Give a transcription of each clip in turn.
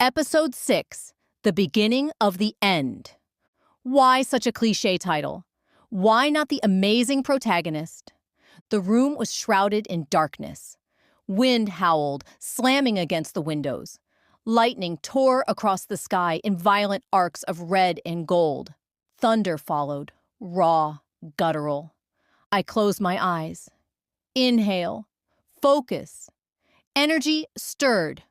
Episode 6, The Beginning of the End. Why such a cliché title? Why not the amazing protagonist? The room was shrouded in darkness. Wind howled, slamming against the windows. Lightning tore across the sky in violent arcs of red and gold. Thunder followed, raw, guttural. I closed my eyes. Inhale. Focus. Energy stirred.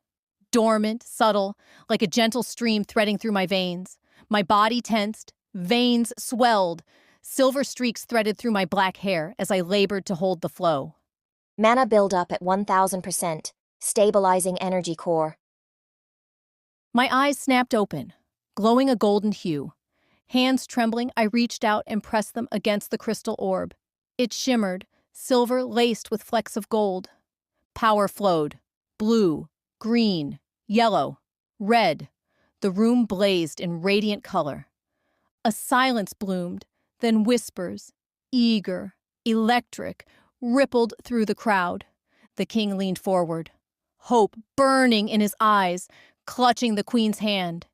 Dormant, subtle, like a gentle stream threading through my veins. My body tensed, veins swelled, silver streaks threaded through my black hair as I labored to hold the flow. Mana buildup at 1000%, stabilizing energy core. My eyes snapped open, glowing a golden hue. Hands trembling, I reached out and pressed them against the crystal orb. It shimmered, silver laced with flecks of gold. Power flowed, blue, green, yellow, red. The room blazed in radiant color. A silence bloomed, then whispers, eager, electric, rippled through the crowd. The king leaned forward, hope burning in his eyes, clutching the queen's hand.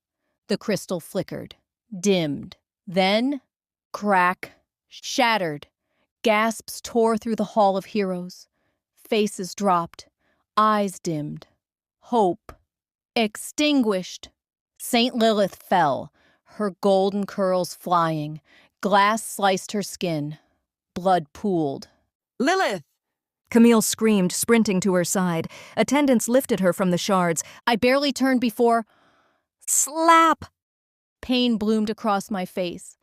The crystal flickered, dimmed, then, crack, shattered. Gasps tore through the hall of heroes. Faces dropped, eyes dimmed. Hope extinguished. Saint Lilith fell, her golden curls flying. Glass sliced her skin. Blood pooled. Lilith! Camille screamed, sprinting to her side. Attendants lifted her from the shards. I barely turned before... Slap! Pain bloomed across my face.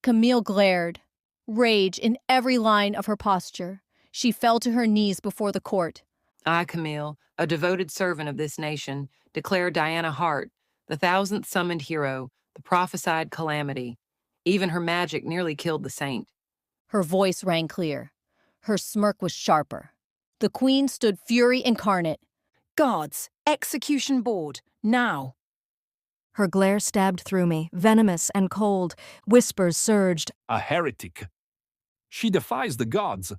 Camille glared, rage in every line of her posture. She fell to her knees before the court. I, Camille, a devoted servant of this nation, declare Diana Hart, the 1000th summoned hero, the prophesied calamity. Even her magic nearly killed the saint. Her voice rang clear. Her smirk was sharper. The queen stood fury incarnate. Guards, execution board, now. Her glare stabbed through me, venomous and cold. Whispers surged. A heretic. She defies the gods.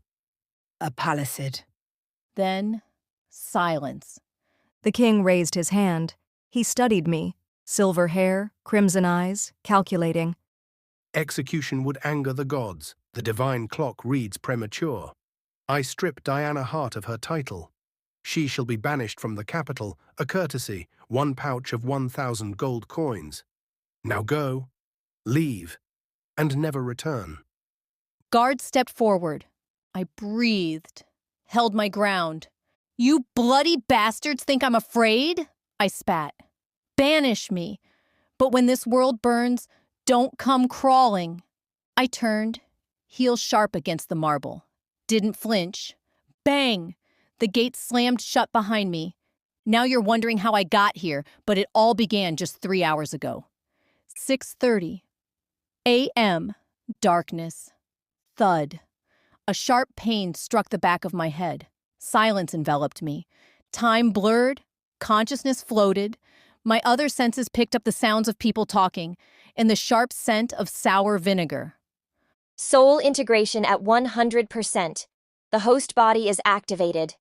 A palisade. Then, silence. The king raised his hand. He studied me. Silver hair, crimson eyes, calculating. Execution would anger the gods. The divine clock reads premature. I strip Diana Hart of her title. She shall be banished from the capital, a courtesy, 1 pouch of 1000 gold coins. Now go, leave, and never return. Guards stepped forward. I breathed, held my ground. You bloody bastards think I'm afraid? I spat. Banish me. But when this world burns, don't come crawling. I turned, heel sharp against the marble. Didn't flinch. Bang! The gate slammed shut behind me. Now you're wondering how I got here, but it all began just 3 hours ago. 6:30 a.m. Darkness. Thud. A sharp pain struck the back of my head. Silence enveloped me. Time blurred. Consciousness floated. My other senses picked up the sounds of people talking and the sharp scent of sour vinegar. Soul integration at 100%. The host body is activated.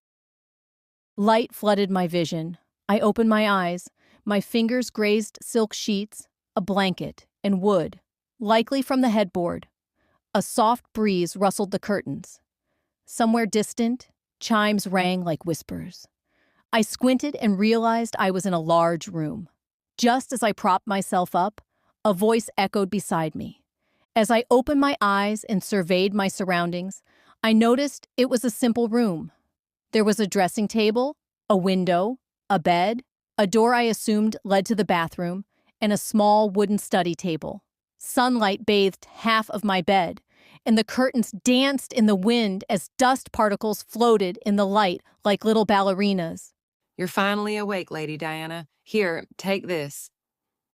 Light flooded my vision. I opened my eyes. My fingers grazed silk sheets, a blanket, and wood, likely from the headboard. A soft breeze rustled the curtains. Somewhere distant, chimes rang like whispers. I squinted and realized I was in a large room. Just as I propped myself up, a voice echoed beside me. As I opened my eyes and surveyed my surroundings, I noticed it was a simple room. There was a dressing table, a window, a bed, a door I assumed led to the bathroom, and a small wooden study table. Sunlight bathed half of my bed, and the curtains danced in the wind as dust particles floated in the light like little ballerinas. You're finally awake, Lady Diana. Here, take this.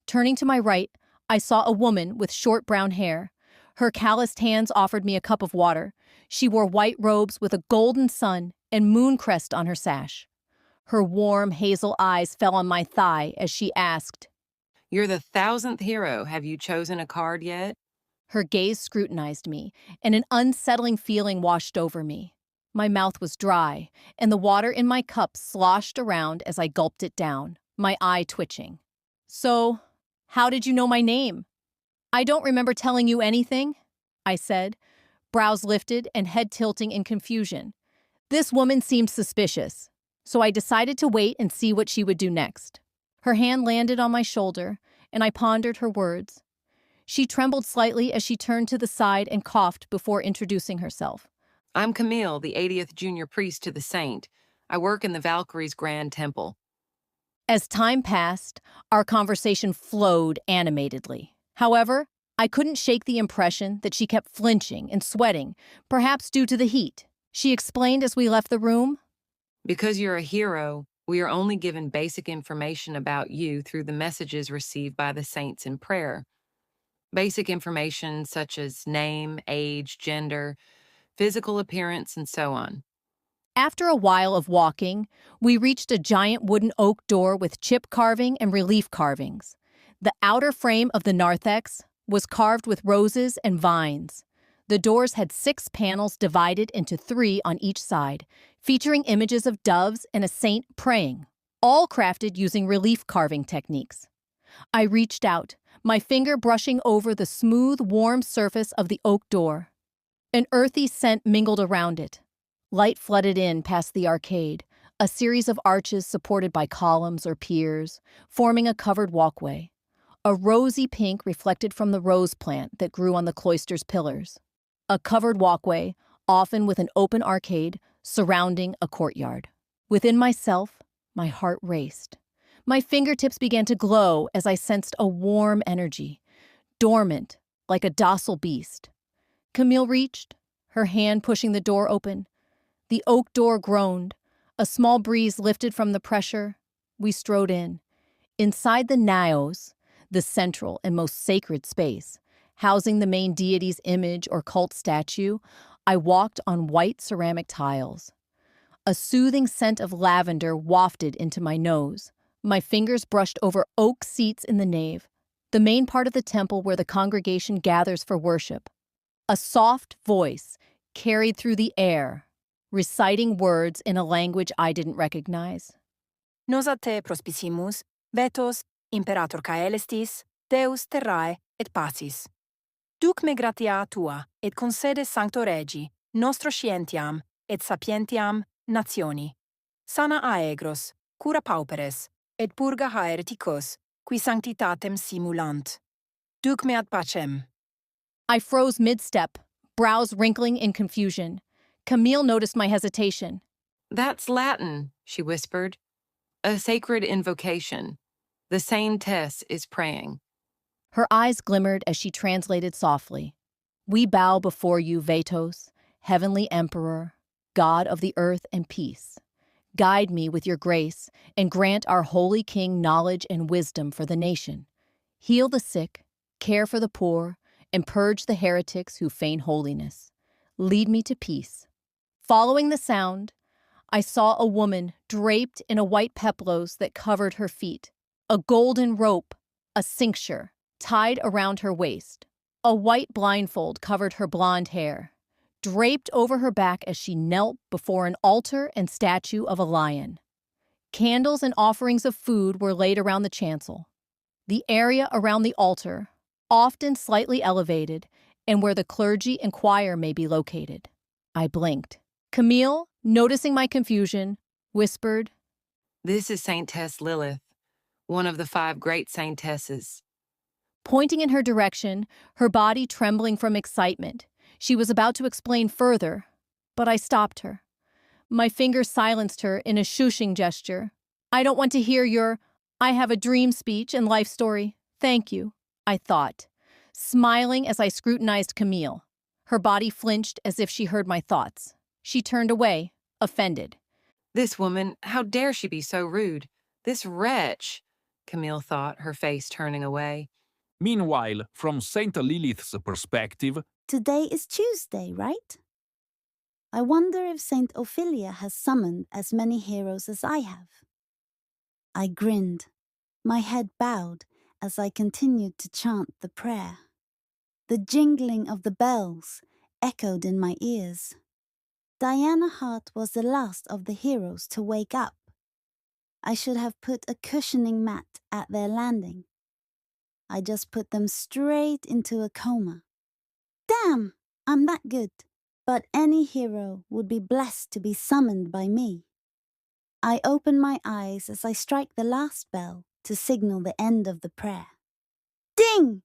Turning to my right, I saw a woman with short brown hair. Her calloused hands offered me a cup of water. She wore white robes with a golden sun and moon crest on her sash. Her warm hazel eyes fell on my thigh as she asked, You're the 1000th hero. Have you chosen a card yet? Her gaze scrutinized me, and an unsettling feeling washed over me. My mouth was dry, and the water in my cup sloshed around as I gulped it down, my eye twitching. So, how did you know my name? I don't remember telling you anything, I said, brows lifted and head tilting in confusion. This woman seemed suspicious, so I decided to wait and see what she would do next. Her hand landed on my shoulder, and I pondered her words. She trembled slightly as she turned to the side and coughed before introducing herself. I'm Camille, the 80th junior priest to the saint. I work in the Valkyrie's Grand Temple. As time passed, our conversation flowed animatedly. However, I couldn't shake the impression that she kept flinching and sweating, perhaps due to the heat. She explained as we left the room. Because you're a hero, we are only given basic information about you through the messages received by the saints in prayer. Basic information such as name, age, gender, physical appearance, and so on. After a while of walking, we reached a giant wooden oak door with chip carving and relief carvings. The outer frame of the narthex was carved with roses and vines. The doors had 6 panels divided into 3 on each side, featuring images of doves and a saint praying, all crafted using relief carving techniques. I reached out, my finger brushing over the smooth, warm surface of the oak door. An earthy scent mingled around it. Light flooded in past the arcade, a series of arches supported by columns or piers, forming a covered walkway. A rosy pink reflected from the rose plant that grew on the cloister's pillars. A covered walkway, often with an open arcade, surrounding a courtyard. Within myself, my heart raced. My fingertips began to glow as I sensed a warm energy, dormant, like a docile beast. Camille reached, her hand pushing the door open. The oak door groaned. A small breeze lifted from the pressure. We strode in. Inside the naos, the central and most sacred space, housing the main deity's image or cult statue, I walked on white ceramic tiles. A soothing scent of lavender wafted into my nose. My fingers brushed over oak seats in the nave, the main part of the temple where the congregation gathers for worship. A soft voice carried through the air, reciting words in a language I didn't recognize. Nos a te prospicimus, vetos, imperator caelestis, Deus terrae et pacis. Duc me gratia tua, et concede sancto regi, nostro scientiam, et sapientiam nationi. Sana aegros, cura pauperes, et purga haereticos, qui sanctitatem simulant. Duc me ad pacem. I froze mid-step, brows wrinkling in confusion. Camille noticed my hesitation. That's Latin, she whispered. A sacred invocation. The saintess is praying. Her eyes glimmered as she translated softly. We bow before you, Vetos, heavenly emperor, God of the earth and peace. Guide me with your grace and grant our holy king knowledge and wisdom for the nation. Heal the sick, care for the poor, and purge the heretics who feign holiness. Lead me to peace. Following the sound, I saw a woman draped in a white peplos that covered her feet, a golden rope, a cincture, tied around her waist. A white blindfold covered her blonde hair, draped over her back as she knelt before an altar and statue of a lion. Candles and offerings of food were laid around the chancel. The area around the altar, often slightly elevated, and where the clergy and choir may be located. I blinked. Camille, noticing my confusion, whispered, This is Saintess Lilith, one of the 5 great saintesses. pointing in her direction, her body trembling from excitement. She was about to explain further, but I stopped her. My fingers silenced her in a shushing gesture. I don't want to hear your, I have a dream speech and life story. Thank you, I thought, smiling as I scrutinized Camille. Her body flinched as if she heard my thoughts. She turned away, offended. This woman, how dare she be so rude? This wretch, Camille thought, her face turning away. Meanwhile, from Saint Lilith's perspective, Today is Tuesday, right? I wonder if Saint Ophelia has summoned as many heroes as I have. I grinned, my head bowed as I continued to chant the prayer. The jingling of the bells echoed in my ears. Diana Hart was the last of the heroes to wake up. I should have put a cushioning mat at their landing, I just put them straight into a coma. Damn, I'm that good. But any hero would be blessed to be summoned by me. I open my eyes as I strike the last bell to signal the end of the prayer. Ding!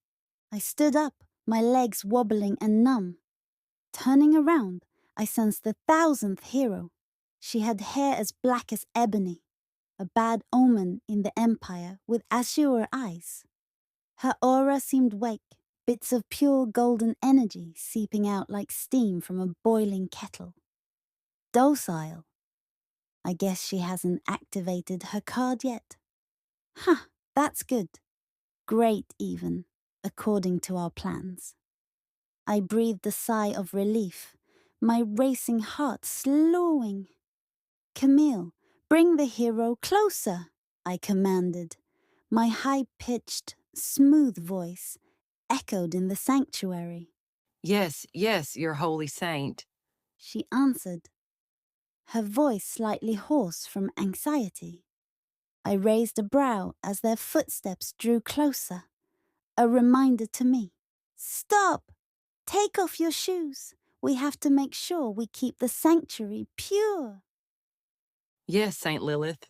I stood up, my legs wobbling and numb. Turning around, I sensed the 1,000th hero. She had hair as black as ebony, a bad omen in the Empire with azure eyes. Her aura seemed wake, bits of pure golden energy seeping out like steam from a boiling kettle. Docile. I guess she hasn't activated her card yet. Huh, that's good. Great, even, according to our plans. I breathed a sigh of relief, my racing heart slowing. Camille, bring the hero closer, I commanded. My high-pitched, smooth voice echoed in the sanctuary. Yes, yes, your holy saint. She answered, her voice slightly hoarse from anxiety. I raised a brow as their footsteps drew closer, a reminder to me. Stop! Take off your shoes. We have to make sure we keep the sanctuary pure. Yes, Saint Lilith.